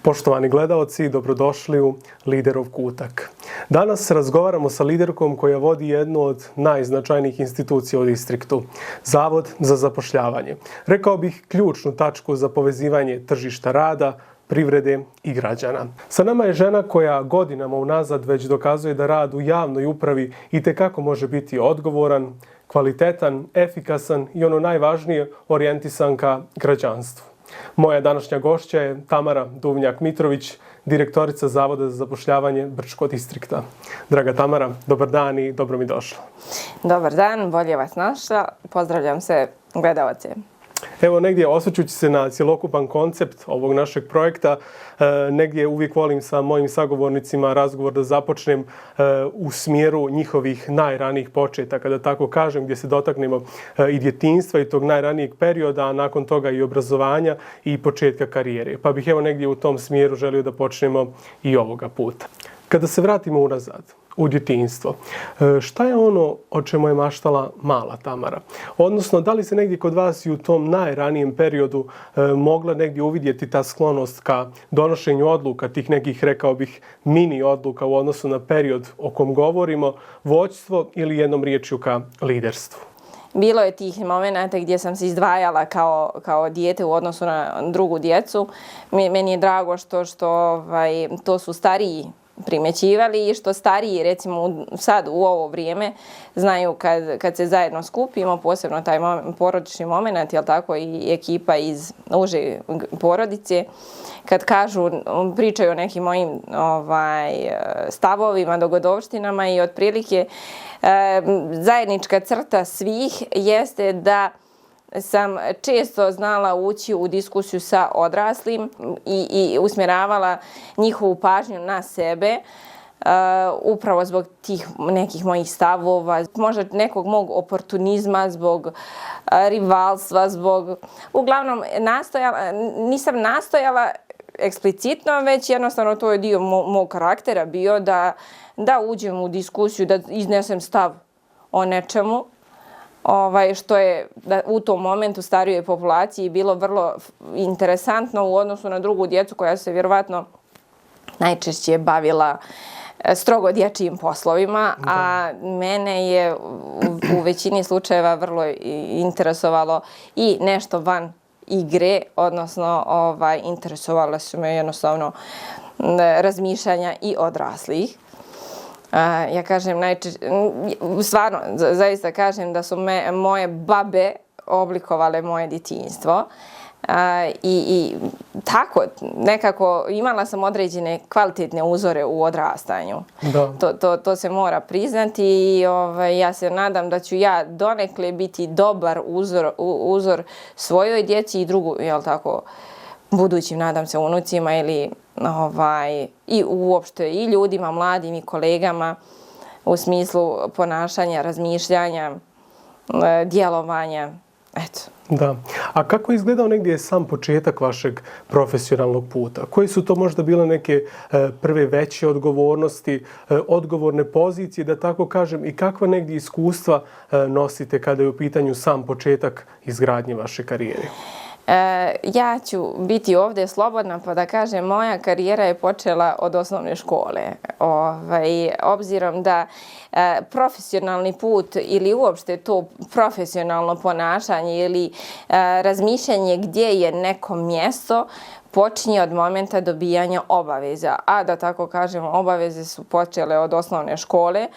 Poštovani gledaoci, dobrodošli u Liderov kutak. Danas razgovaramo sa liderkom koja vodi jednu od najznačajnijih institucija u distriktu, Zavod za zapošljavanje. Rekao bih ključnu tačku za povezivanje tržišta rada, privrede i građana. Sa nama je žena koja godinama unazad već dokazuje da rad u javnoj upravi itekako može biti odgovoran, kvalitetan, efikasan i ono najvažnije, orijentisan ka građanstvu. Moja današnja gošća je Tamara Duvnjak-Mitrović, direktorica Zavoda za zapošljavanje Brčkog distrikta. Draga Tamara, dobar dan i dobro mi došla. Dobar dan, bolje vas našla. Pozdravljam se gledaoce. Evo negdje osvrćući se na cjelokupan koncept ovog našeg projekta, negdje uvijek volim sa mojim sagovornicima razgovor da započnem u smjeru njihovih najranijih početaka, da tako kažem, gdje se dotaknemo i djetinjstva i tog najranijeg perioda, a nakon toga i obrazovanja i početka karijere. Pa bih evo negdje u tom smjeru želio da počnemo i ovoga puta. Kada se vratimo unazad, u djetinjstvo, šta je ono o čemu je maštala mala Tamara? Odnosno, da li se negdje kod vas i u tom najranijem periodu mogla negdje uvidjeti ta sklonost ka donošenju odluka, tih nekih, rekao bih, mini odluka u odnosu na period o kom govorimo, vođstvo ili jednom riječju ka liderstvu? Bilo je tih momenata gdje sam se izdvajala kao dijete u odnosu na drugu djecu. Meni je drago što to su stariji primjećivali i što stariji, recimo sad u ovo vrijeme, znaju kad se zajedno skupimo, posebno taj porodični moment, jel tako, i ekipa iz uže porodice, kad kažu, pričaju o nekim mojim stavovima, dogodovštinama i otprilike zajednička crta svih jeste da sam često znala ući u diskusiju sa odraslim i usmjeravala njihovu pažnju na sebe, upravo zbog tih nekih mojih stavova, možda nekog mog oportunizma, zbog rivalstva, uglavnom nisam nastojala eksplicitno, već jednostavno to je dio mog karaktera bio da uđem u diskusiju, da iznesem stav o nečemu, što je u tom momentu starijoj populaciji bilo vrlo interesantno u odnosu na drugu djecu koja se vjerovatno najčešće bavila strogo dječjim poslovima, a mene je u većini slučajeva vrlo interesovalo i nešto van igre, odnosno interesovala su me jednostavno razmišljanja i odraslih. Ja kažem stvarno, zaista kažem da su moje babe oblikovale moje djetinjstvo i tako nekako imala sam određene kvalitetne uzore u odrastanju. To se mora priznati i ja se nadam da ću ja donekle biti dobar uzor svojoj djeci i drugu, jel tako, budućim, nadam se, unucima ili i uopšte i ljudima, mladim i kolegama u smislu ponašanja, razmišljanja, djelovanja. Eto. Da. A kako je izgledao negdje sam početak vašeg profesionalnog puta? Koji su to možda bile neke prve veće odgovornosti, odgovorne pozicije, da tako kažem, i kakva negdje iskustva nosite kada je u pitanju sam početak izgradnje vaše karijere? Ja ću biti ovdje slobodna pa da kažem, moja karijera je počela od osnovne škole. Obzirom da profesionalni put ili uopšte to profesionalno ponašanje ili razmišljanje gdje je neko mjesto počinje od momenta dobijanja obaveza. A da tako kažem, obaveze su počele od osnovne škole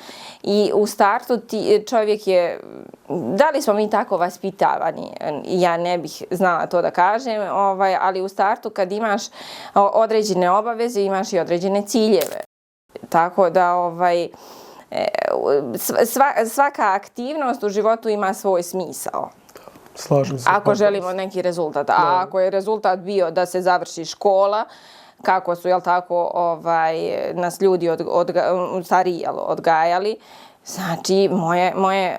i u startu čovjek je, da li smo mi tako vaspitavani, ja ne bih znala to da kažem, ali u startu kad imaš određene obaveze imaš i određene ciljeve. Tako da svaka aktivnost u životu ima svoj smisao. Slažem se. Ako želimo neki rezultat. A ako je rezultat bio da se završi škola, kako su, jel tako, nas ljudi stariji odgajali, znači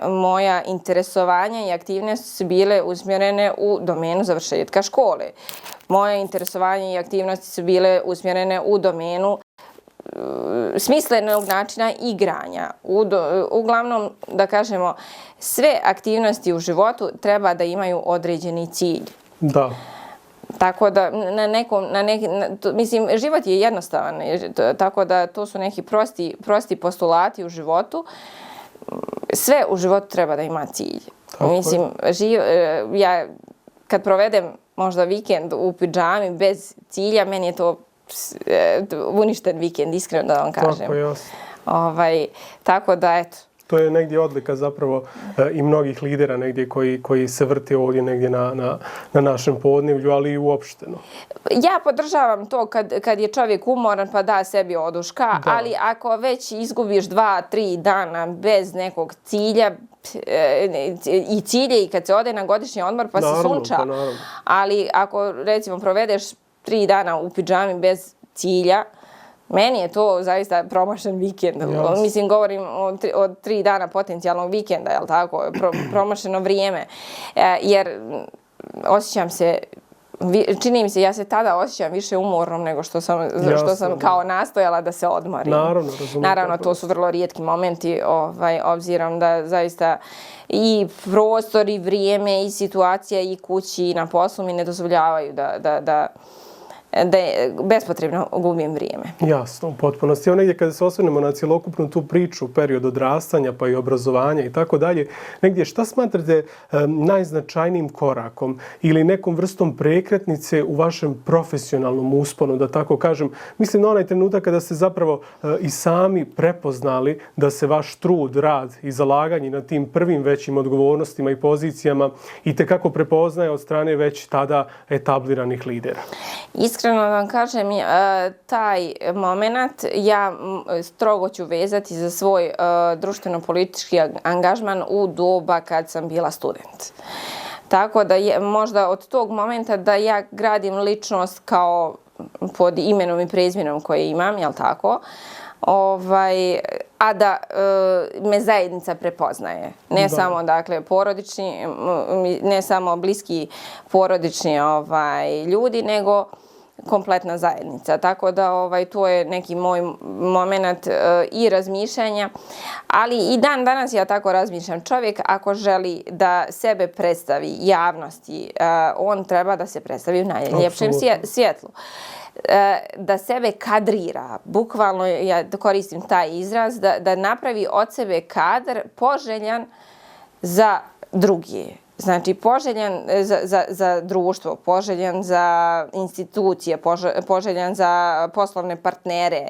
moja interesovanja i aktivnosti su bile usmjerene u domenu završetka škole. Moje interesovanje i aktivnosti su bile usmjerene u domenu smislenog načina igranja. Uglavnom, da kažemo, sve aktivnosti u životu treba da imaju određeni cilj. Da. Tako da, mislim, život je jednostavan, tako da to su neki prosti postulati u životu. Sve u životu treba da ima cilj. Mislim, ja kad provedem možda vikend u pidžami bez cilja, meni je to uništen vikend, iskreno da vam kažem. Tako, jasno. Tako da, eto. To je negdje odlika zapravo i mnogih lidera negdje koji se vrte ovdje negdje na našem podneblju, ali i uopšteno. Ja podržavam to kad je čovjek umoran pa da sebi oduška, ali ako već izgubiš 2-3 dana bez nekog cilja, i cilje i kad se ode na godišnji odmor pa se sunča, ali ako recimo provedeš 3 dana u pidžami bez cilja, meni je to zaista promašen vikend. Mislim, govorim o 3 dana potencijalnog vikenda, jel tako? Promašeno vrijeme. Jer osjećam se, čini mi se, ja se tada osjećam više umornom nego što sam kao nastojala da se odmorim. Naravno, razumijem. Naravno, to su vrlo rijetki momenti, obzirom da zaista i prostor, i vrijeme, i situacija, i kući, i na poslu mi ne dozvoljavaju da bespotrebno gubim vrijeme. Jasno, u potpunosti. Evo negdje kada se osvrnemo na cjelokupnu tu priču, period odrastanja pa i obrazovanja i tako dalje, negdje šta smatrate najznačajnijim korakom ili nekom vrstom prekretnice u vašem profesionalnom usponu, da tako kažem? Mislim na onaj trenutak kada ste zapravo i sami prepoznali da se vaš trud, rad i zalaganje na tim prvim većim odgovornostima i pozicijama i tekako prepoznaje od strane već tada etabliranih lidera. Iskreno vam kažem, taj moment ja strogo ću vezati za svoj društveno-politički angažman u doba kad sam bila student. Tako da je možda od tog momenta da ja gradim ličnost kao pod imenom i prezimjenom koje imam, jel tako? A da me zajednica prepoznaje. Ne samo, dakle, porodični, ne samo bliski porodični ljudi, nego kompletna zajednica. Tako da to je neki moj moment i razmišljanja, ali i dan danas ja tako razmišljam. Čovjek ako želi da sebe predstavi javnosti, on treba da se predstavi u najljepšem svjetlu. Da sebe kadrira, bukvalno ja koristim taj izraz, da napravi od sebe kadar poželjan za druge. Znači, poželjan za društvo, poželjan za institucije, poželjan za poslovne partnere.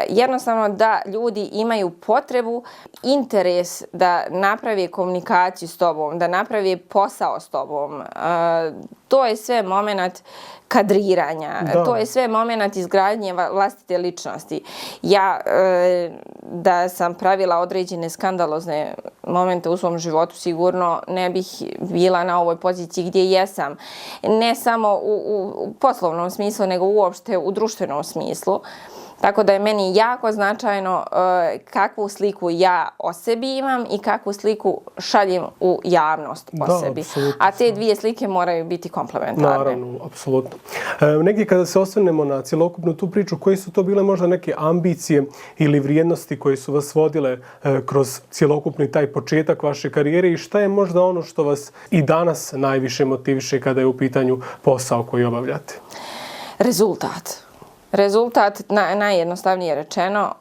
Jednostavno da ljudi imaju potrebu, interes da napravi komunikaciju s tobom, da napravi posao s tobom. To je sve moment kadriranja. To je sve moment izgradnje vlastite ličnosti. Ja, da sam pravila određene skandalozne momente u svom životu, sigurno ne bih bila na ovoj poziciji gdje jesam. Ne samo u poslovnom smislu, nego uopšte u društvenom smislu. Tako da je meni jako značajno kakvu sliku ja o sebi imam i kakvu sliku šaljem u javnost o sebi. A te dvije slike moraju biti komplementarne. Naravno, apsolutno. Negdje kada se osvrnemo na cjelokupnu tu priču, koje su to bile možda neke ambicije ili vrijednosti koje su vas vodile kroz cjelokupni taj početak vaše karijere i šta je možda ono što vas i danas najviše motiviše kada je u pitanju posao koji obavljate? Rezultat, najjednostavnije rečeno,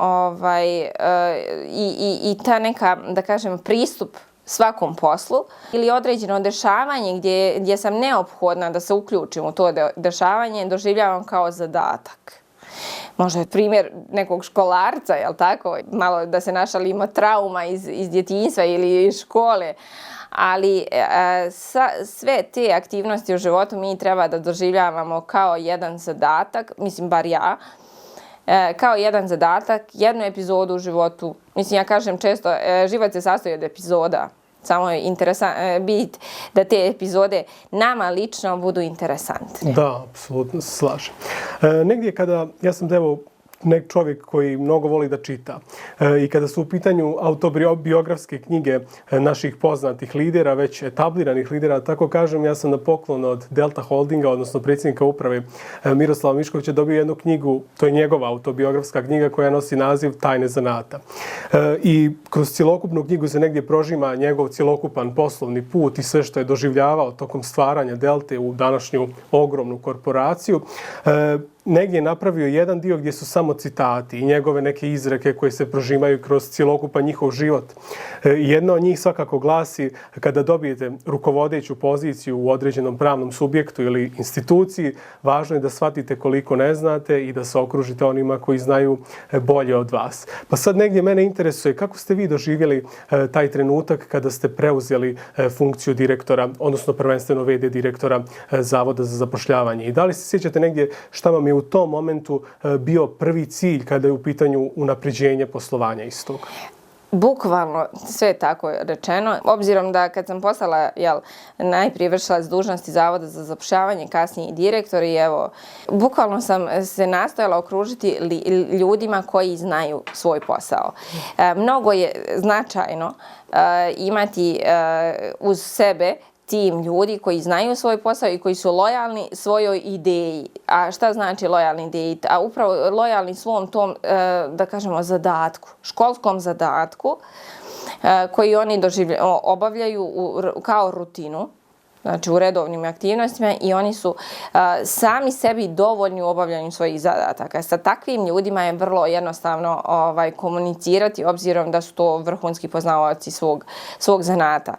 i ta neka, da kažem, pristup svakom poslu ili određeno dešavanje gdje sam neophodna da se uključim u to dešavanje, doživljavam kao zadatak. Možda je primjer nekog školarca, jel tako? Malo da se našalimo trauma iz djetinjstva ili iz škole. Ali sve te aktivnosti u životu mi treba da doživljavamo kao jedan zadatak, mislim bar ja, kao jedan zadatak, jednu epizodu u životu. Mislim, ja kažem često, život se sastoji od epizoda. Samo je bit da te epizode nama lično budu interesantne. Da, apsolutno se slažem. Negdje kada, ja sam evo čovjek koji mnogo voli da čita. I kada su u pitanju autobiografske knjige naših poznatih lidera, već etabliranih lidera, tako kažem, ja sam na poklon od Delta Holdinga, odnosno predsjednika uprave Miroslava Miškovića, dobio jednu knjigu, to je njegova autobiografska knjiga koja nosi naziv Tajne zanata. I kroz cjelokupnu knjigu se negdje prožima njegov cjelokupan poslovni put i sve što je doživljavao tokom stvaranja Delte u današnju ogromnu korporaciju. Negdje je napravio jedan dio gdje su samo citati i njegove neke izreke koje se prožimaju kroz cjelokupan njihov život. Jedna od njih svakako glasi: kada dobijete rukovodeću poziciju u određenom pravnom subjektu ili instituciji, važno je da shvatite koliko ne znate i da se okružite onima koji znaju bolje od vas. Pa sad negdje mene interesuje kako ste vi doživjeli taj trenutak kada ste preuzeli funkciju direktora, odnosno prvenstveno VD direktora Zavoda za zapošljavanje. I da li se sjećate negdje šta vam je u tom momentu bio prvi cilj kada je u pitanju unapređenje poslovanja istog? Bukvalno sve je tako rečeno. Obzirom da kad sam postala najprije vršilac dužnosti Zavoda za zapošljavanje, kasnije i direktor, i evo, bukvalno sam se nastojala okružiti ljudima koji znaju svoj posao. Mnogo je značajno imati uz sebe tim ljudi koji znaju svoj posao i koji su lojalni svojoj ideji. A šta znači lojalni ideji? A upravo lojalni svom tom, da kažemo, zadatku, školskom zadatku koji oni obavljaju kao rutinu, znači u redovnim aktivnostima, i oni su sami sebi dovoljni u obavljanju svojih zadataka. Sa takvim ljudima je vrlo jednostavno komunicirati, obzirom da su to vrhunski poznavaoci svog zanata.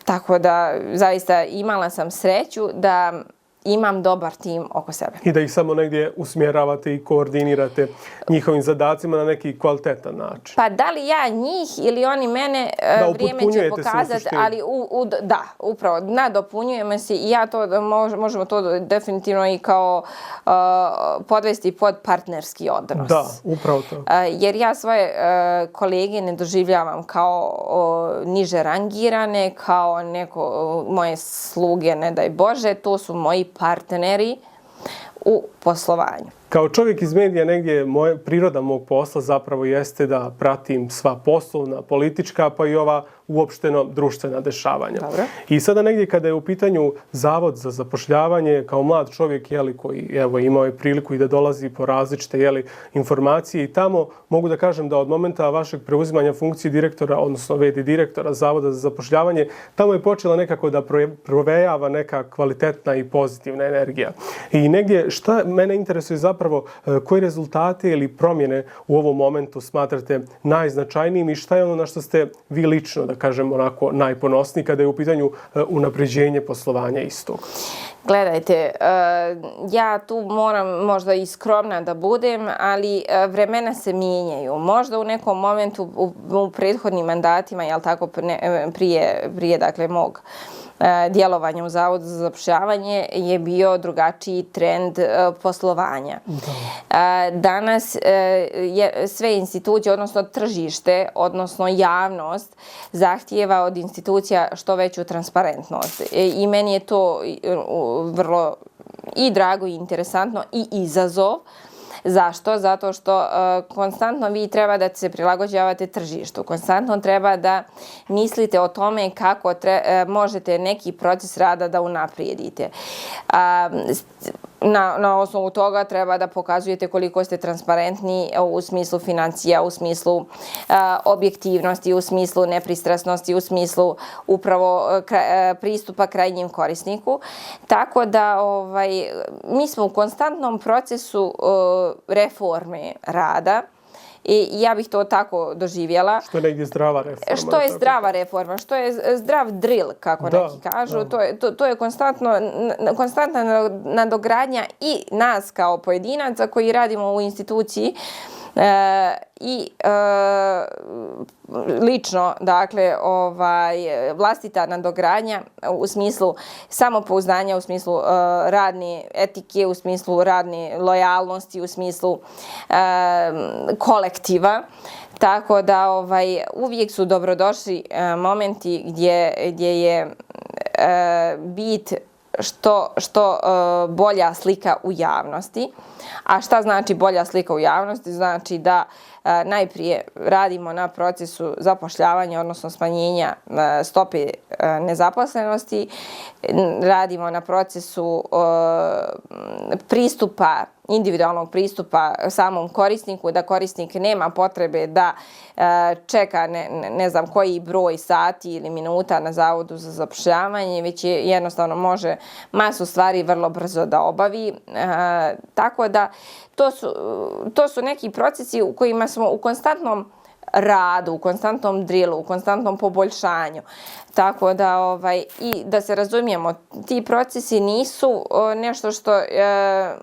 Tako da zaista imala sam sreću da imam dobar tim oko sebe. I da ih samo negdje usmjeravate i koordinirate njihovim zadacima na neki kvalitetan način. Pa da li ja njih ili oni mene, vrijeme će pokazati, ali da, upravo, nadopunjujemo se i ja to, možemo to definitivno i kao podvesti pod partnerski odnos. Da, upravo to. Jer ja svoje kolege ne doživljavam kao niže rangirane, kao moje sluge, ne daj Bože, to su moji partneri u poslovanju. Kao čovjek iz medija, negdje priroda mog posla zapravo jeste da pratim sva poslovna, politička, pa i ova uopšteno društvena dešavanja. Dobro. I sada negdje kada je u pitanju Zavod za zapošljavanje, kao mlad čovjek koji imao je priliku i da dolazi po različite informacije i tamo, mogu da kažem da od momenta vašeg preuzimanja funkcije direktora, odnosno VD direktora Zavoda za zapošljavanje, tamo je počela nekako da provejava neka kvalitetna i pozitivna energija. I negdje šta mene interesuje zapravo koji rezultate ili promjene u ovom momentu smatrate najznačajnijim i šta je ono na što ste vi lično, da kažem, onako najponosniji kada je u pitanju unapređenje poslovanja istog? Gledajte, ja tu moram možda i skromna da budem, ali vremena se mijenjaju. Možda u nekom momentu u prethodnim mandatima, prije dakle mog djelovanja u Zavodu za zapošljavanje je bio drugačiji trend poslovanja. Danas sve institucije, odnosno tržište, odnosno javnost zahtijeva od institucija što veću transparentnost. I meni je to vrlo i drago i interesantno i izazov. Zašto? Zato što konstantno vi treba da se prilagođavate tržištu. Konstantno treba da mislite o tome kako možete neki proces rada da unaprijedite. Na osnovu toga treba da pokazujete koliko ste transparentni u smislu financija, u smislu objektivnosti, u smislu nepristrasnosti, u smislu upravo pristupa krajnjem korisniku. Tako da mi smo u konstantnom procesu reforme rada. I ja bih to tako doživjela. Što je negdje zdrava reforma. Što je zdrava reforma, što je zdrav drill, kako neki kažu. To je konstantna nadogradnja i nas kao pojedinaca koji radimo u instituciji i lično, dakle, vlastita nadogradnja u smislu samopouzdanja, u smislu radne etike, u smislu radne lojalnosti, u smislu kolektiva. Tako da uvijek su dobrodošli momenti gdje je bit što bolja slika u javnosti. A šta znači bolja slika u javnosti? Znači da najprije radimo na procesu zapošljavanja, odnosno smanjenja stope nezaposlenosti, radimo na procesu individualnog pristupa samom korisniku, da korisnik nema potrebe da čeka ne znam koji broj sati ili minuta na Zavodu za zapošljavanje, već jednostavno može masu stvari vrlo brzo da obavi. Tako da to su neki procesi u kojima smo u konstantnom radu, u konstantnom drillu, u konstantnom poboljšanju. Tako da, i da se razumijemo, ti procesi nisu nešto što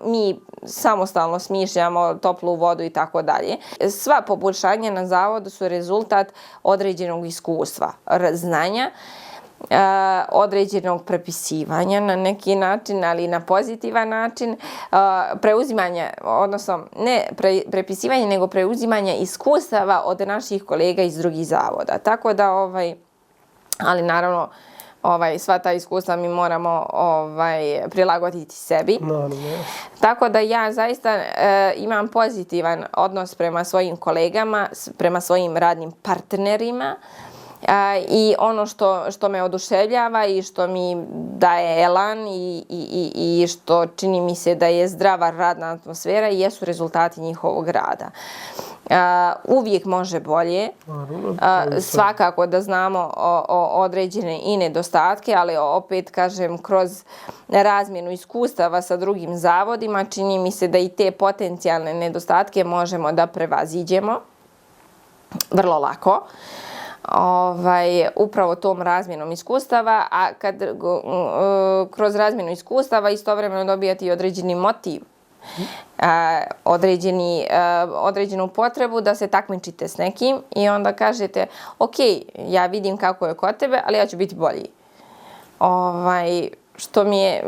mi samostalno smišljamo, toplu vodu i tako dalje. Sva poboljšanja na zavodu su rezultat određenog iskustva, znanja, određenog prepisivanja na neki način, ali na pozitivan način, preuzimanja, odnosno ne prepisivanja, nego preuzimanja iskustava od naših kolega iz drugih zavoda. Tako da, ali naravno, sva ta iskustva mi moramo prilagoditi sebi. Tako da ja zaista imam pozitivan odnos prema svojim kolegama, prema svojim radnim partnerima. I ono što me oduševljava i što mi daje elan i što čini mi se da je zdrava radna atmosfera jesu rezultati njihovog rada. Uvijek može bolje, svakako da znamo određene i nedostatke, ali opet kažem, kroz razmjenu iskustava sa drugim zavodima čini mi se da i te potencijalne nedostatke možemo da prevaziđemo vrlo lako. Upravo tom razmjenom iskustava, a kad kroz razmjenu iskustava istovremeno dobijate i određeni motiv, određenu potrebu da se takmičite s nekim i onda kažete, ok, ja vidim kako je kod tebe, ali ja ću biti bolji. Što mi je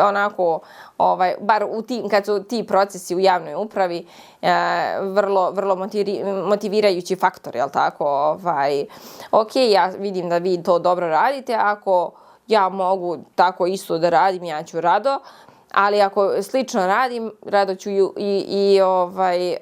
onako, bar kad su ti procesi u javnoj upravi, vrlo motivirajući faktor, jel tako? Ok, ja vidim da vi to dobro radite, ako ja mogu tako isto da radim, ja ću rado, ali ako slično radim, rado ću i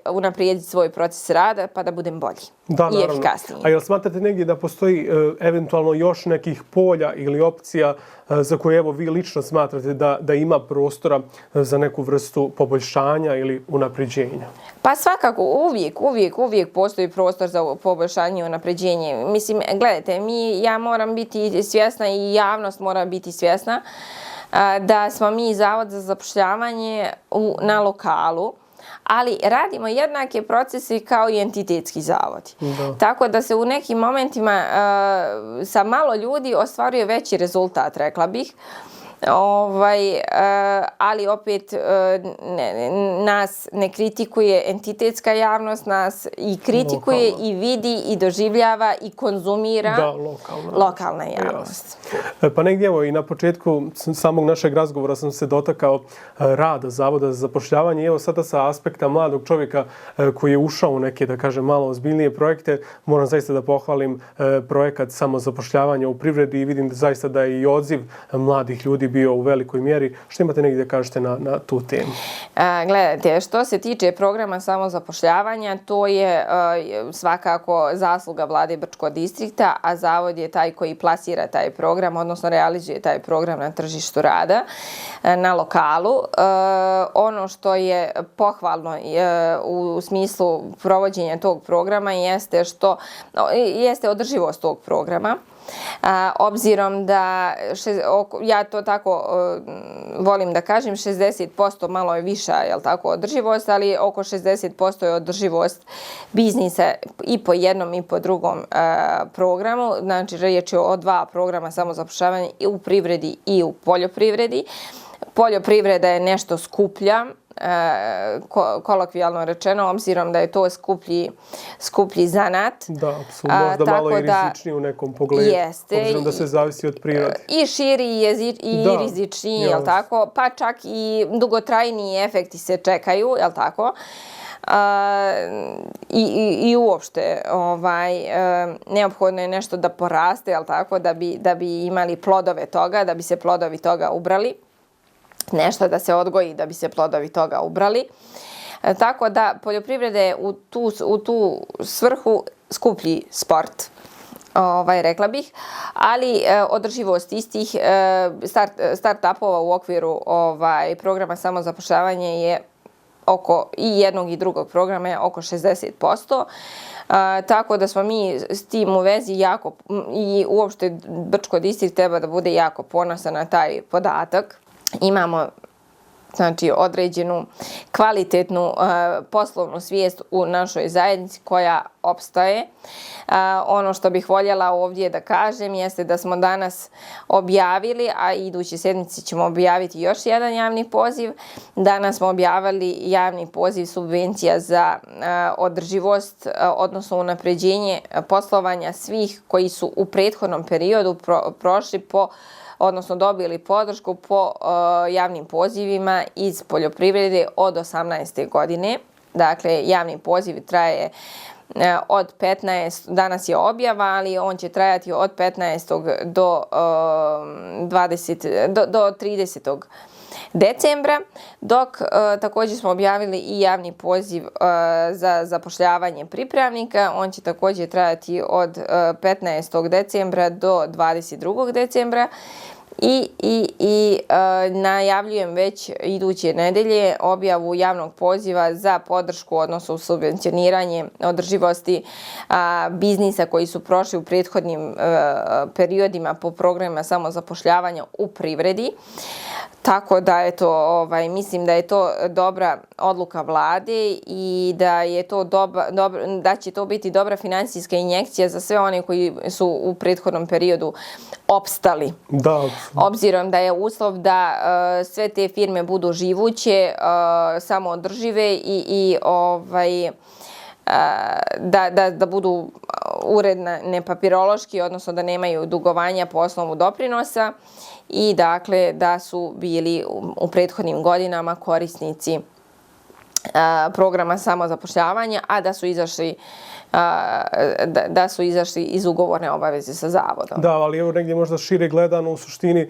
unaprijediti svoj proces rada pa da budem bolji i efikasniji. A jel smatrate negdje da postoji eventualno još nekih polja ili opcija za koje evo vi lično smatrate da ima prostora za neku vrstu poboljšanja ili unapređenja? Pa svakako, uvijek postoji prostor za poboljšanje i unapređenje. Mislim, gledajte, ja moram biti svjesna i javnost mora biti svjesna da smo mi Zavod za zapošljavanje na lokalu, ali radimo jednake procese kao i entitetski zavodi. Tako da se u nekim momentima sa malo ljudi ostvaruje veći rezultat, rekla bih. Ali opet nas ne kritikuje entitetska javnost, nas i kritikuje i vidi i doživljava i konzumira lokalna javnost. Pa negdje evo i na početku samog našeg razgovora sam se dotakao rada Zavoda za zapošljavanje. Evo sada sa aspekta mladog čovjeka koji je ušao u neke, da kažem, malo ozbiljnije projekte, moram zaista da pohvalim projekat samozapošljavanja u privredi i vidim da zaista da je i odziv mladih ljudi bio u velikoj mjeri. Što imate negdje da kažete na tu temu? Gledajte, što se tiče programa samozapošljavanja, to je svakako zasluga vlade Brčkog distrikta, a Zavod je taj koji plasira taj program, odnosno realizuje taj program na tržištu rada, na lokalu. Ono što je pohvalno u smislu provođenja tog programa jeste održivost tog programa. Obzirom da, ja to tako volim da kažem, 60% malo je viša, jel tako, održivost, ali oko 60% je održivost biznisa i po jednom i po drugom programu. Znači, riječ je o 2 programa samozapošljavanja i u privredi i u poljoprivredi. Poljoprivreda je nešto skuplja, kolokvijalno rečeno, obzirom da je to skuplji zanat. Da, apsolutno. Možda malo i rizičniji u nekom pogledu, obzirom da se zavisi od prirode. I širi i rizičniji, jel tako? Pa čak i dugotrajniji efekti se čekaju, jel tako? I uopšte neophodno je nešto da poraste, jel tako, da bi imali plodove toga, da bi se plodovi toga ubrali. nešto da se odgoji da bi se plodovi toga ubrali. Tako da poljoprivreda je u tu svrhu skuplji sport, rekla bih, ali održivost istih start-upova u okviru programa samozapošljavanja je oko i jednog i drugog programa je oko 60%. Tako da smo mi s tim u vezi jako, i uopšte Brčko distrikt treba da bude jako ponosan na taj podatak. Imamo znači određenu kvalitetnu poslovnu svijest u našoj zajednici koja opstaje. Ono što bih voljela ovdje da kažem jeste da smo danas objavili, a iduće sedmice ćemo objaviti još jedan javni poziv. Danas smo objavili javni poziv subvencija za održivost, odnosno unapređenje poslovanja svih koji su u prethodnom periodu prošli odnosno dobili podršku po javnim pozivima iz poljoprivrede od 18. godine. Dakle, javni poziv traje od 15, danas je objava, ali on će trajati od 15. do 30. decembra, dok također smo objavili i javni poziv za zapošljavanje pripravnika. On će također trajati od 15. decembra do 22. decembra. I najavljujem već iduće nedelje objavu javnog poziva za podršku, odnosno subvencioniranje održivosti biznisa koji su prošli u prethodnim periodima po programima samozapošljavanja u privredi. Tako da mislim da je to dobra odluka vlade i da je to da će to biti dobra finansijska injekcija za sve one koji su u prethodnom periodu opstali. Da. Obzirom da je uslov da sve te firme budu živuće, samoodržive i da budu uredne papirološki, odnosno da nemaju dugovanja po osnovu doprinosa i dakle da su bili u prethodnim godinama korisnici programa samozapošljavanja, a da su izašli iz ugovorne obaveze sa zavodom. Da, ali evo negdje možda šire gledano u suštini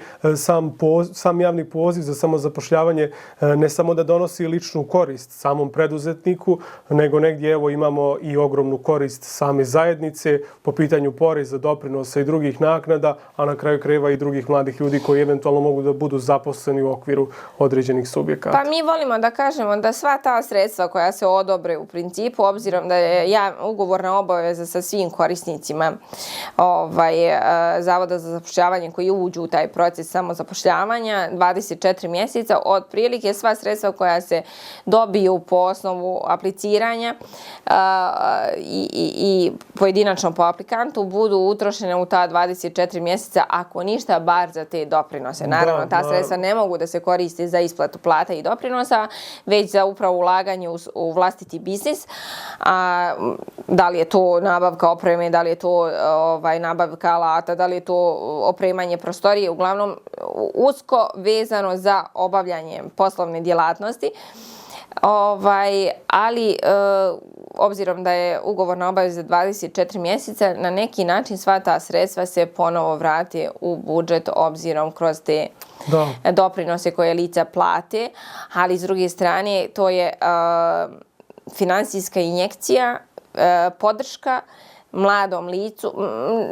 sam javni poziv za samozapošljavanje ne samo da donosi ličnu korist samom preduzetniku, nego negdje evo imamo i ogromnu korist same zajednice po pitanju poreza, doprinosa i drugih naknada, a na kraju krajeva i drugih mladih ljudi koji eventualno mogu da budu zaposleni u okviru određenih subjekata. Pa mi volimo da kažemo da sva ta sredstva koja se odobre u principu, obzirom da je ugovorna obaveza sa svim korisnicima Zavoda za zapošljavanje koji uđu u taj proces samozapošljavanja 24 mjeseca, otprilike sva sredstva koja se dobiju po osnovu apliciranja i pojedinačno po aplikantu budu utrošene u ta 24 mjeseca, ako ništa, bar za te doprinose. Naravno, ta sredstva ne mogu da se koriste za isplatu plata i doprinosa, već za upravo ulaganje u vlastiti biznis. Da li je to nabavka opreme, da li je to nabavka alata, da li je to opremanje prostorije, uglavnom usko vezano za obavljanje poslovne djelatnosti. Ali obzirom da je ugovorna obaveza 24 mjeseca, na neki način sva ta sredstva se ponovo vrate u budžet obzirom kroz te doprinose koje lica plate, ali s druge strane to je finansijska injekcija, podrška mladom licu,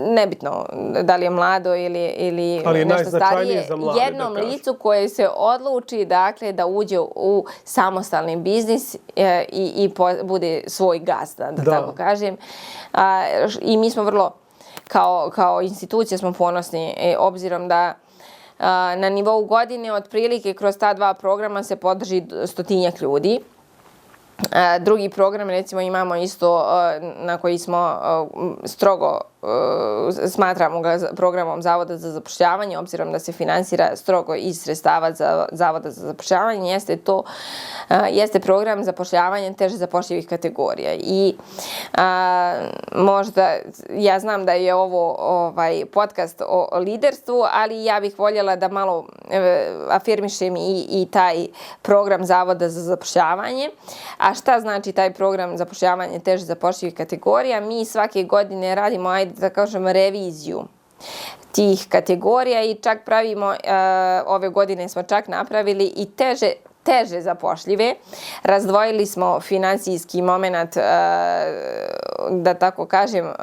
nebitno da li je mlado ili nešto starije, jednom licu koje se odluči dakle da uđe u samostalni biznis i bude svoj gazda, da tako kažem. I mi smo vrlo, kao institucija smo ponosni, obzirom da na nivou godine otprilike kroz ta dva programa se podrži 100-tinjak ljudi. Drugi program, recimo, imamo isto na koji smo strogo smatramo ga programom Zavoda za zapošljavanje, obzirom da se finansira strogo iz sredstava Zavoda za zapošljavanje, jeste program zapošljavanja teže zapošljivih kategorija. I možda, ja znam da je ovo podcast o liderstvu, ali ja bih voljela da malo afirmišem i taj program Zavoda za zapošljavanje. A šta znači taj program zapošljavanja teže zapošljivih kategorija? Mi svake godine radimo, da kažem, reviziju tih kategorija i čak pravimo, ove godine smo čak napravili i teže zapošljive. Razdvojili smo finansijski moment, da tako kažem,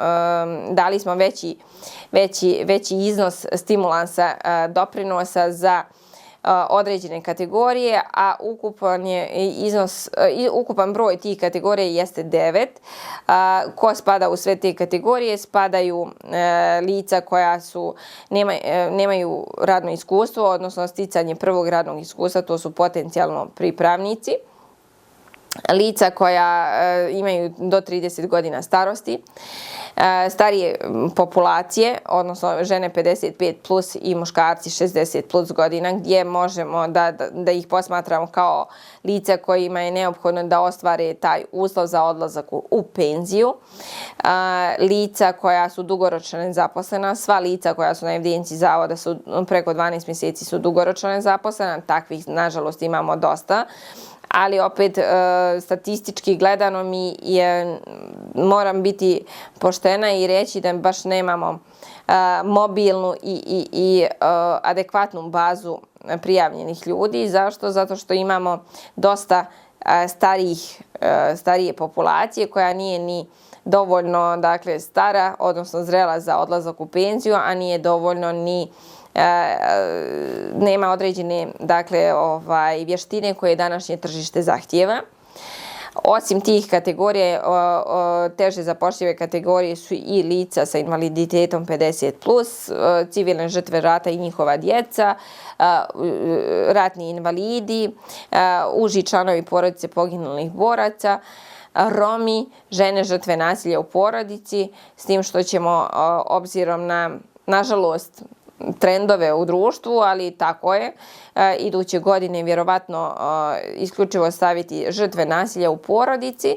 dali smo veći iznos stimulansa doprinosa za određene kategorije, a ukupan broj tih kategorija jeste 9. Ko spada u sve te kategorije? Spadaju lica koja nemaju radno iskustvo, odnosno sticanje prvog radnog iskustva, to su potencijalno pripravnici. Lica koja imaju do 30 godina starosti, starije populacije, odnosno žene 55 plus i muškarci 60 plus godina, gdje možemo da ih posmatramo kao lica kojima je neophodno da ostvare taj uslov za odlazak u penziju. Lica koja su dugoročno nezaposlena, sva lica koja su na evidenciji zavoda su preko 12 mjeseci su dugoročno nezaposlena, takvih nažalost imamo dosta. Ali opet statistički gledano moram biti poštena i reći da baš nemamo mobilnu i adekvatnu bazu prijavljenih ljudi. Zašto? Zato što imamo dosta starije populacije koja nije ni dovoljno stara, odnosno zrela za odlazak u penziju, a nije dovoljno ni nema određene vještine koje današnje tržište zahtijeva. Osim tih kategorija, teže zapošljive kategorije su i lica sa invaliditetom 50+, civilne žrtve rata i njihova djeca, ratni invalidi, uži članovi porodice poginulih boraca, Romi, žene žrtve nasilja u porodici, s tim što ćemo obzirom na, nažalost, trendove u društvu, ali tako je, iduće godine vjerovatno isključivo staviti žrtve nasilja u porodici,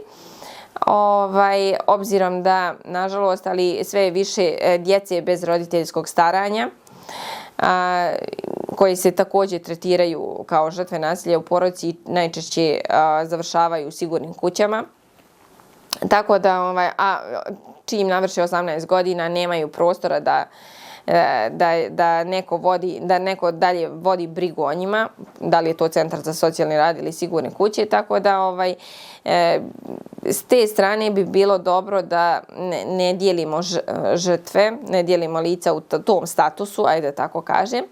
obzirom da, nažalost, ali sve više djece bez roditeljskog staranja, koji se također tretiraju kao žrtve nasilja u porodici i najčešće završavaju u sigurnim kućama. Tako da, čim navrše 18 godina, nemaju prostora da neko dalje vodi brigu o njima, da li je to centar za socijalni rad ili sigurne kuće, tako da s te strane bi bilo dobro da ne dijelimo žrtve, ne dijelimo lica u tom statusu, ajde tako kažem.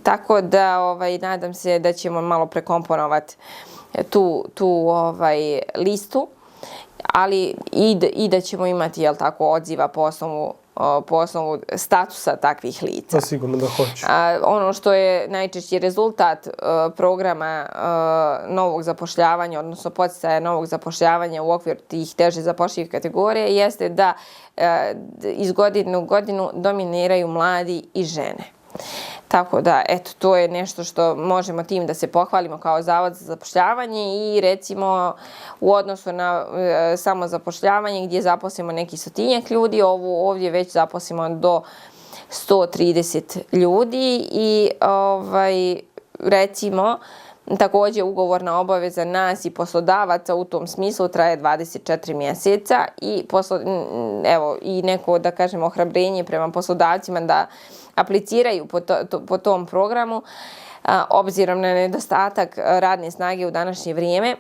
Tako da nadam se da ćemo malo prekomponovati tu listu, ali i da ćemo imati odziva po osnovu statusa takvih lica. Sigurno da hoću. Ono što je najčešći rezultat programa novog zapošljavanja, odnosno poticaja novog zapošljavanja u okviru tih teže zapošljivih kategorija, jeste da iz godine u godinu dominiraju mladi i žene. Tako da, eto, to je nešto što možemo tim da se pohvalimo kao Zavod za zapošljavanje i recimo u odnosu na samozapošljavanje gdje zaposlimo neki 100-tinjak ljudi, ovdje već zaposlimo do 130 ljudi i recimo također ugovorna obaveza nas i poslodavaca u tom smislu traje 24 mjeseca i neko, da kažem, ohrabrenje prema poslodavcima da apliciraju po tom programu, obzirom na nedostatak radne snage u današnje vrijeme.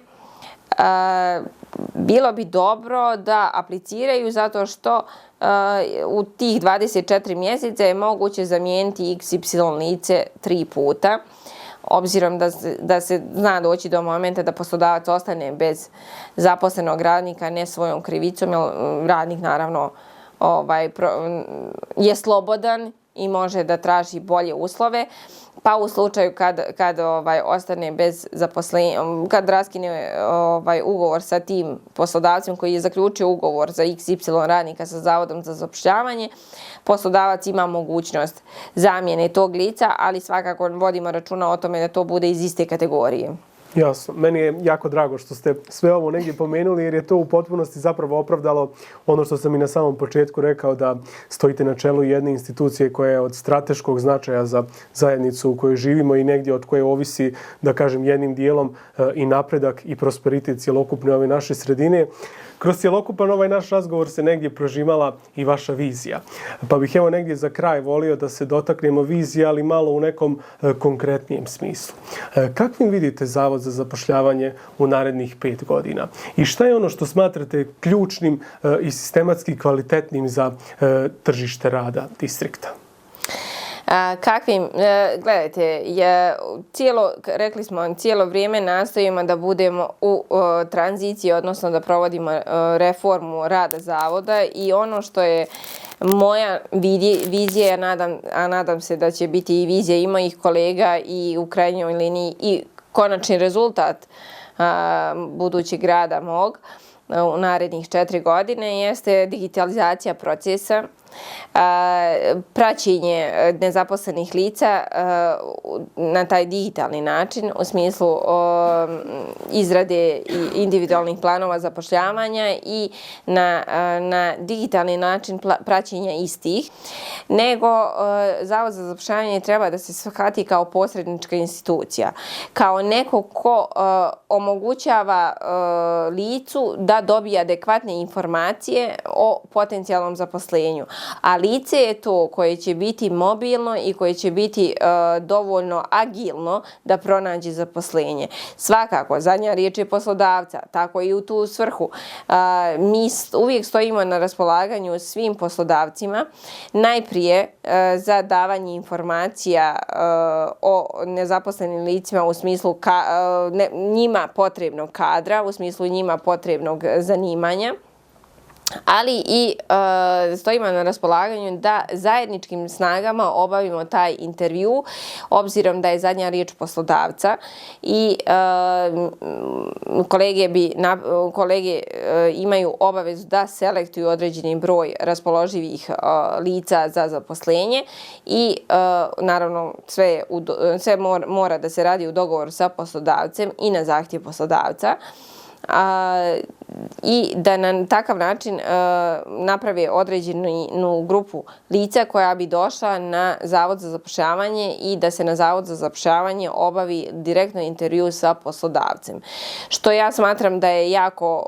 Bilo bi dobro da apliciraju zato što u tih 24 mjeseca je moguće zamijeniti XY lice 3 puta, obzirom da se zna doći do momenta da poslodavac ostane bez zaposlenog radnika ne svojom krivicom, jer radnik naravno je slobodan i može da traži bolje uslove, pa u slučaju kad ostane bez zaposlenja, kad raskine ugovor sa tim poslodavcem koji je zaključio ugovor za XY radnika sa Zavodom za zapošljavanje, poslodavac ima mogućnost zamjene tog lica, ali svakako vodimo računa o tome da to bude iz iste kategorije. Jasno. Meni je jako drago što ste sve ovo negdje pomenuli jer je to u potpunosti zapravo opravdalo ono što sam i na samom početku rekao, da stojite na čelu jedne institucije koja je od strateškog značaja za zajednicu u kojoj živimo i negdje od koje ovisi, da kažem, jednim dijelom i napredak i prosperitet cjelokupne ove naše sredine. kroz cjelokupan ovaj naš razgovor se negdje prožimala i vaša vizija. Pa bih evo negdje za kraj volio da se dotaknemo vizije, ali malo u nekom konkretnijem smislu. Kakvim vidite Zavod za zapošljavanje u narednih 5 godina? I šta je ono što smatrate ključnim i sistematski kvalitetnim za tržište rada distrikta? Gledajte, rekli smo, cijelo vrijeme nastojimo da budemo u tranziciji, odnosno da provodimo reformu rada zavoda i ono što je moja vizija, a nadam se da će biti i vizija i mojih kolega i u krajnjoj liniji i konačni rezultat budućeg rada mog u narednih 4 godine jeste digitalizacija procesa, praćenje nezaposlenih lica na taj digitalni način u smislu izrade individualnih planova zapošljavanja i na digitalni način praćenja istih, nego Zavod za zapošljavanje treba da se shvati kao posrednička institucija, kao neko ko omogućava licu da dobije adekvatne informacije o potencijalnom zaposlenju. A lice je to koje će biti mobilno i koje će biti dovoljno agilno da pronađe zaposlenje. Svakako, zadnja riječ je poslodavca, tako i u tu svrhu. Mi uvijek stojimo na raspolaganju svim poslodavcima, najprije za davanje informacija o nezaposlenim licima u smislu njima potrebnog kadra, u smislu njima potrebnog zanimanja, ali i stojimo na raspolaganju da zajedničkim snagama obavimo taj intervju, obzirom da je zadnja riječ poslodavca i kolege imaju obavezu da selektuju određeni broj raspoloživih lica za zaposlenje i naravno sve mora da se radi u dogovoru sa poslodavcem i na zahtjev poslodavca. I da na takav način naprave određenu grupu lica koja bi došla na Zavod za zapošljavanje i da se na Zavod za zapošljavanje obavi direktno intervju sa poslodavcem. Što ja smatram da je jako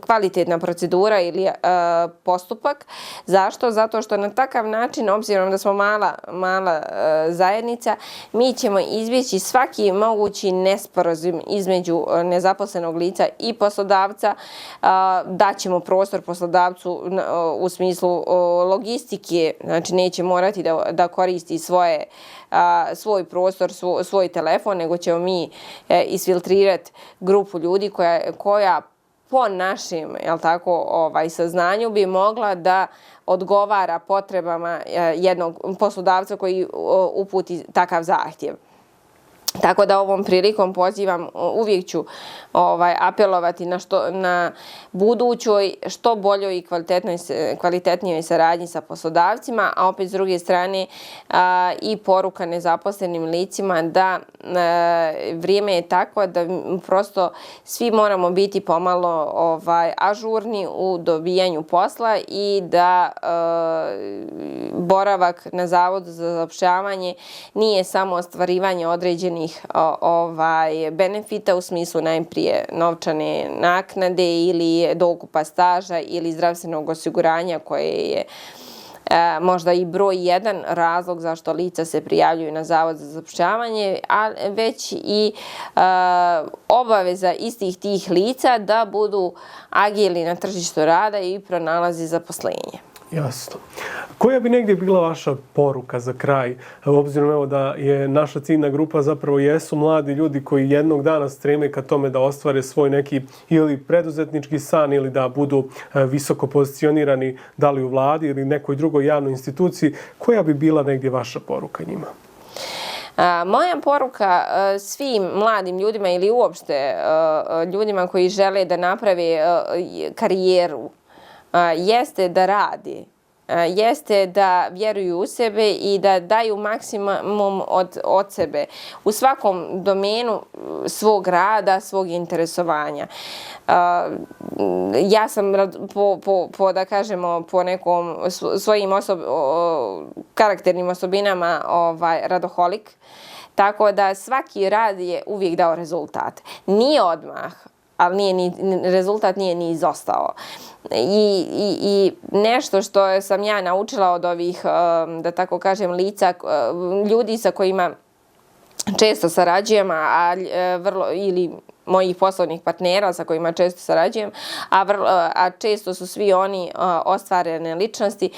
kvalitetna procedura ili postupak. Zašto? Zato što na takav način, obzirom da smo mala zajednica, mi ćemo izbjeći svaki mogući nesporazum između nezaposlenog lica i poslodavca, daćemo prostor poslodavcu u smislu logistike, znači neće morati da koristi svoj prostor, svoj telefon, nego ćemo mi isfiltrirati grupu ljudi koja po našem saznanju bi mogla da odgovara potrebama jednog poslodavca koji uputi takav zahtjev. Tako da ovom prilikom pozivam, uvijek ću apelovati na budućoj, što boljoj i kvalitetnijoj saradnji sa poslodavcima, a opet s druge strane i poruka nezaposlenim licima da vrijeme je takvo da prosto svi moramo biti pomalo ažurni u dobijanju posla i da boravak na Zavodu za zapošljavanje nije samo ostvarivanje određenih benefita u smislu najprije novčane naknade ili dokupa staža ili zdravstvenog osiguranja koje je možda i broj 1 razlog zašto lica se prijavljuju na Zavod za zapošljavanje, a već i obaveza istih tih lica da budu agilni na tržištu rada i pronalazi zaposlenje. Jasno. Koja bi negdje bila vaša poruka za kraj, obzirom da je naša ciljna grupa zapravo jesu mladi ljudi koji jednog dana streme ka tome da ostvare svoj neki ili preduzetnički san ili da budu visoko pozicionirani da li u vladi ili nekoj drugoj javnoj instituciji, koja bi bila negdje vaša poruka njima? Moja poruka svim mladim ljudima ili uopšte ljudima koji žele da naprave karijeru jeste da radi, jeste da vjeruju u sebe i da daju maksimum od sebe u svakom domenu svog rada, svog interesovanja. Ja sam da kažemo po nekom svojim karakternim osobinama radoholik, tako da svaki rad je uvijek dao rezultat. Nije odmah, ali rezultat nije ni izostao. I nešto što sam ja naučila od ovih, da tako kažem, lica, ljudi sa kojima često sarađujem, ili mojih poslovnih partnera sa kojima često sarađujem, a često su svi oni ostvarene ličnosti,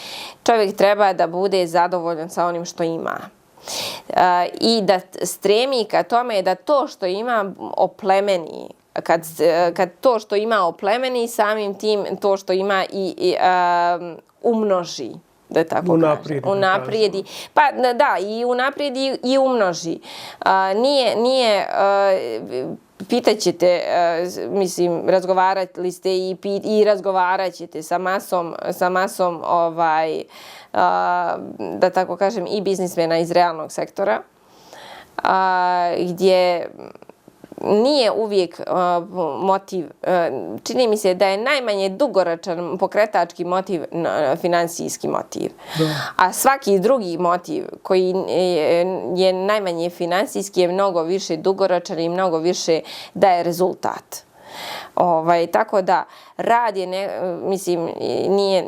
čovjek treba da bude zadovoljan sa onim što ima. I da stremi ka tome da to što ima oplemeni. Kad to što ima oplemeni, samim tim to što ima i umnoži. Da tako unaprijedi. Pa da, i unaprijedi i umnoži. Pitaćete, mislim, razgovarali ste i razgovarat ćete sa masom da tako kažem, i biznismena iz realnog sektora, gdje nije uvijek motiv, čini mi se da je najmanje dugoročan pokretački motiv finansijski motiv. A svaki drugi motiv koji je najmanje finansijski je mnogo više dugoročan i mnogo više daje rezultat. Tako da rad je, mislim,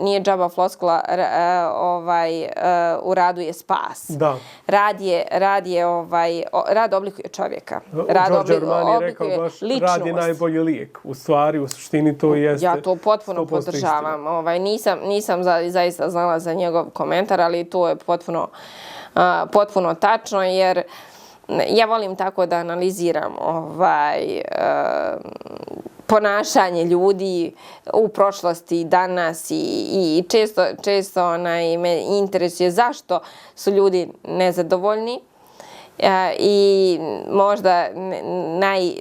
nije džaba floskula, u radu je spas. Da. Rad oblikuje čovjeka. George Armani je rekao baš, rad je najbolji lijek. U stvari, u suštini to jeste. Ja to potpuno podržavam. Nisam zaista znala za njegov komentar, ali to je potpuno tačno, jer ja volim tako da analiziram ponašanje ljudi u prošlosti, danas i često me interesuje zašto su ljudi nezadovoljni. I možda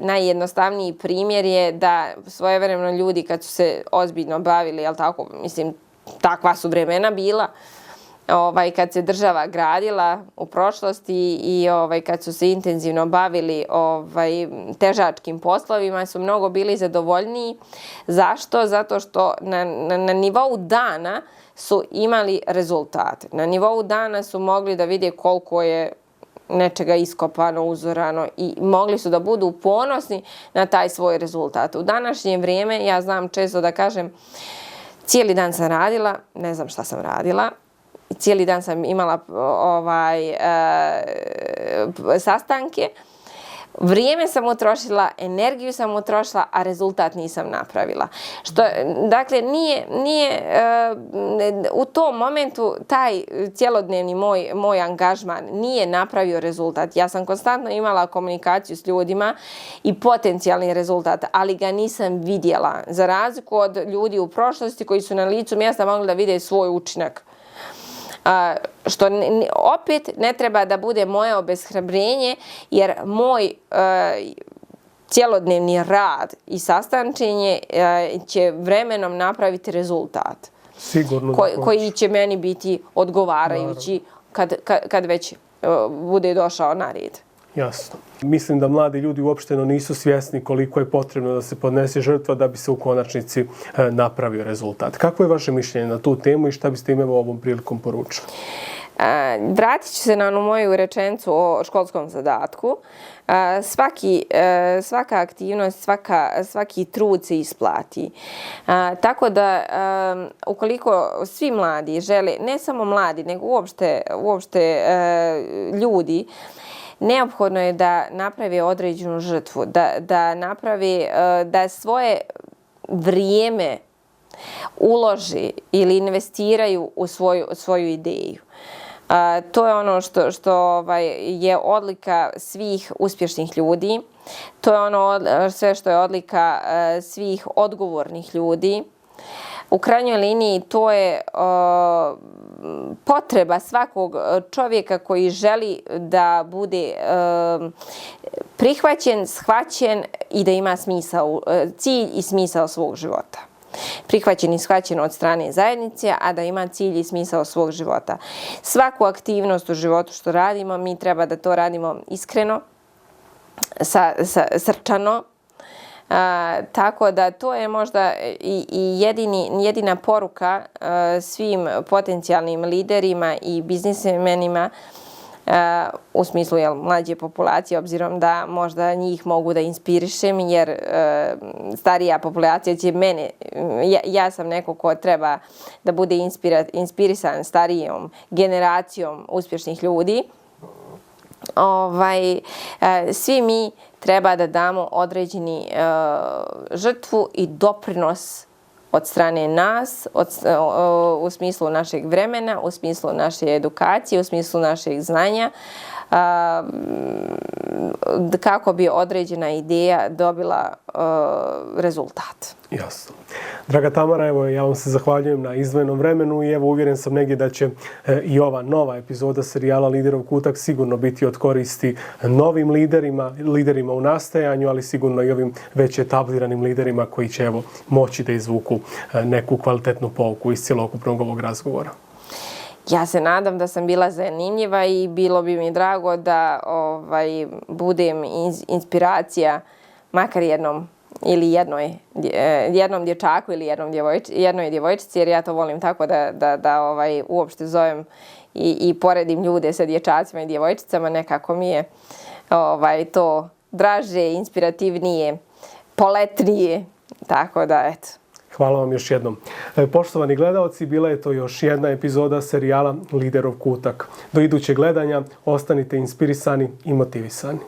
najjednostavniji primjer je da svojevremeno ljudi kad su se ozbiljno bavili, jel tako, mislim, takva su vremena bila, kad se država gradila u prošlosti i kad su se intenzivno bavili težačkim poslovima, su mnogo bili zadovoljniji. Zašto? Zato što na nivou dana su imali rezultate. Na nivou dana su mogli da vide koliko je nečega iskopano, uzorano i mogli su da budu ponosni na taj svoj rezultat. U današnje vrijeme ja znam često da kažem cijeli dan sam radila, ne znam šta sam radila. Cijeli dan sam imala sastanke, vrijeme sam utrošila, energiju sam utrošila, a rezultat nisam napravila. Dakle, u tom momentu taj cjelodnevni moj angažman nije napravio rezultat. Ja sam konstantno imala komunikaciju s ljudima i potencijalni rezultat, ali ga nisam vidjela. Za razliku od ljudi u prošlosti koji su na licu mjesta mogli da vide svoj učinak. Što opet ne treba da bude moje obeshrabrenje, jer moj cjelodnevni rad i sastančenje će vremenom napraviti rezultat. Sigurno. Koji će meni biti odgovarajući kad već bude došao na red. Jasno. Mislim da mladi ljudi uopšteno nisu svjesni koliko je potrebno da se podnese žrtva da bi se u konačnici napravio rezultat. Kako je vaše mišljenje na tu temu i šta biste im ovom prilikom poručili? Vratit ću se na onu moju rečenicu o školskom zadatku. Svaka aktivnost, svaki trud se isplati. Tako da, ukoliko svi mladi žele, ne samo mladi, nego uopšte ljudi, neophodno je da naprave određenu žrtvu, da naprave, da svoje vrijeme uloži ili investiraju u svoju ideju. To je ono što je odlika svih uspješnih ljudi. To je ono sve što je odlika svih odgovornih ljudi. U krajnjoj liniji to je potreba svakog čovjeka koji želi da bude prihvaćen, shvaćen i da ima cilj i smisao svog života. Prihvaćen i shvaćen od strane zajednice, a da ima cilj i smisao svog života. Svaku aktivnost u životu što radimo, mi treba da to radimo iskreno, srčano. Tako da to je možda i jedina poruka svim potencijalnim liderima i biznismenima u smislu mlađe populacije, obzirom da možda njih mogu da inspirišem, jer starija populacija će mene, ja sam neko ko treba da bude inspirisan starijom generacijom uspješnih ljudi. Svi mi treba da damo određeni žrtvu i doprinos od strane nas, u smislu našeg vremena, u smislu naše edukacije, u smislu našeg znanja, kako bi određena ideja dobila rezultat. Jasno. Draga Tamara, evo ja vam se zahvaljujem na izdvojenom vremenu i evo uvjeren sam negdje da će i ova nova epizoda serijala Liderov kutak sigurno biti od koristi novim liderima u nastajanju, ali sigurno i ovim već etabliranim liderima koji će evo moći da izvuku neku kvalitetnu pouku iz cjelokupnog ovog razgovora. Ja se nadam da sam bila zanimljiva i bilo bi mi drago da budem inspiracija makar jednom ili jednom dječaku ili jednoj djevojčici, jer ja to volim tako da uopšte zovem i poredim ljude sa dječacima i djevojčicama. Nekako mi je to draže, inspirativnije, poletnije, tako da eto. Hvala vam još jednom. Poštovani gledaoci, bila je to još jedna epizoda serijala Liderov kutak. Do idućeg gledanja ostanite inspirisani i motivisani.